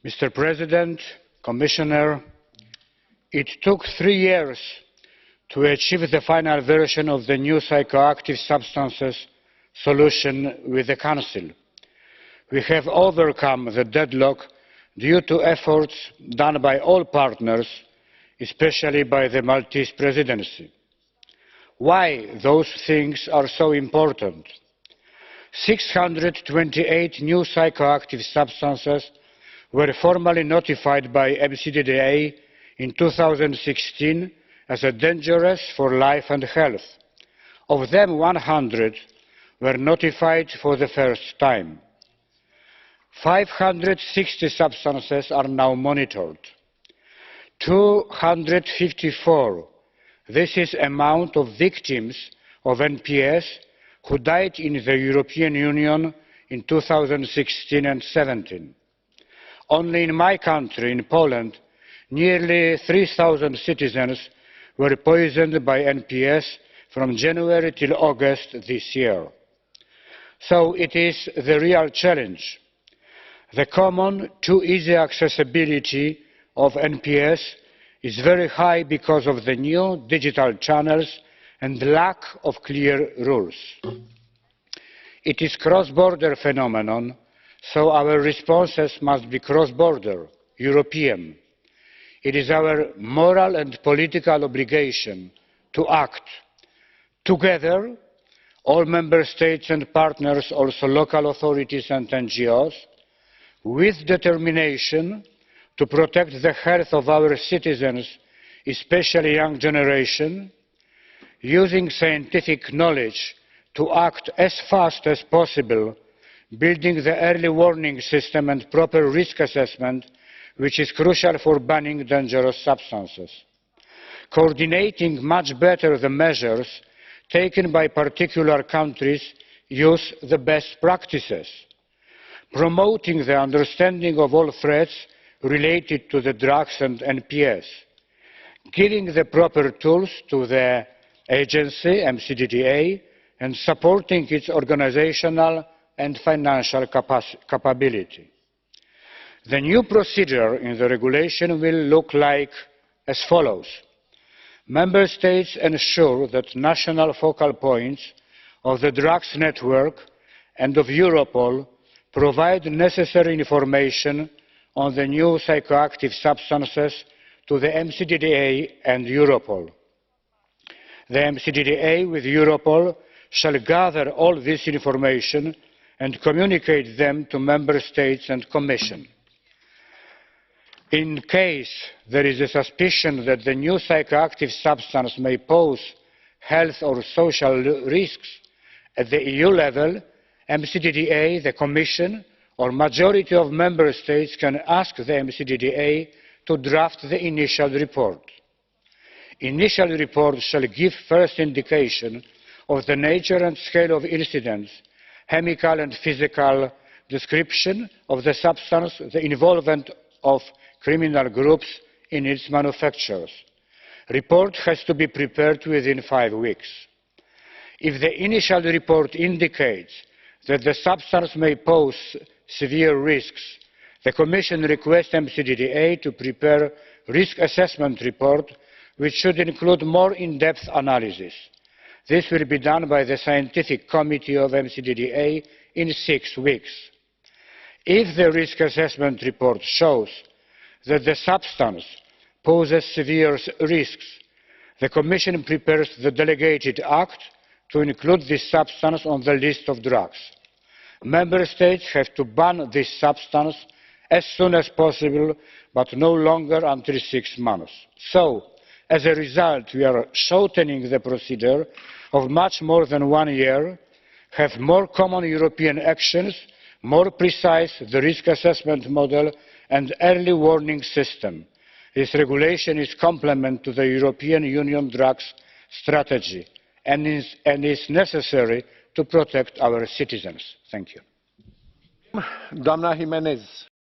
Mr. President, Commissioner, it took 3 years to achieve the final version of the new psychoactive substances solution with the Council. We have overcome the deadlock due to efforts done by all partners, especially by the Maltese presidency. Why those things are so important? 628 new psychoactive substances were formally notified by MCDDA in 2016 as dangerous for life and health. Of them, 100 were notified for the first time. 560 substances are now monitored. 254, this is the amount of victims of NPS who died in the European Union in 2016 and 2017. Only in my country, in Poland, nearly 3,000 citizens were poisoned by NPS from January till August this year. So it is the real challenge. The common, too easy accessibility of NPS is very high because of the new digital channels and lack of clear rules. It is a cross-border phenomenon, so our responses must be cross-border, European. It is our moral and political obligation to act together, all member states and partners, also local authorities and NGOs, with determination to protect the health of our citizens, especially the young generation, using scientific knowledge to act as fast as possible, building the early warning system and proper risk assessment, which is crucial for banning dangerous substances. Coordinating much better the measures taken by particular countries, use the best practices. Promoting the understanding of all threats related to the drugs and NPS. Giving the proper tools to the agency, MCDDA, and supporting its organizational and financial capability. The new procedure in the regulation will look like as follows. Member States ensure that national focal points of the drugs network and of Europol provide necessary information on the new psychoactive substances to the MCDDA and Europol. The MCDDA with Europol shall gather all this information and communicate them to Member States and Commission. In case there is a suspicion that the new psychoactive substance may pose health or social risks at the EU level, MCDDA, the Commission, or majority of Member States can ask the MCDDA to draft the initial report. Initial report shall give first indication of the nature and scale of incidents, chemical and physical description of the substance, the involvement of criminal groups in its manufactures. Report has to be prepared within 5 weeks. If the initial report indicates that the substance may pose severe risks, the Commission requests MCDDA to prepare a risk assessment report which should include more in-depth analysis. This will be done by the Scientific Committee of MCDDA in 6 weeks. If the risk assessment report shows that the substance poses severe risks, the Commission prepares the delegated act to include this substance on the list of drugs. Member States have to ban this substance as soon as possible, but no longer until 6 months. So, as a result, we are shortening the procedure of much more than 1 year, have more common European actions, more precise the risk assessment model and early warning system. This regulation is complement to the European Union drugs strategy and is necessary to protect our citizens. Thank you. Doamna Jimenez.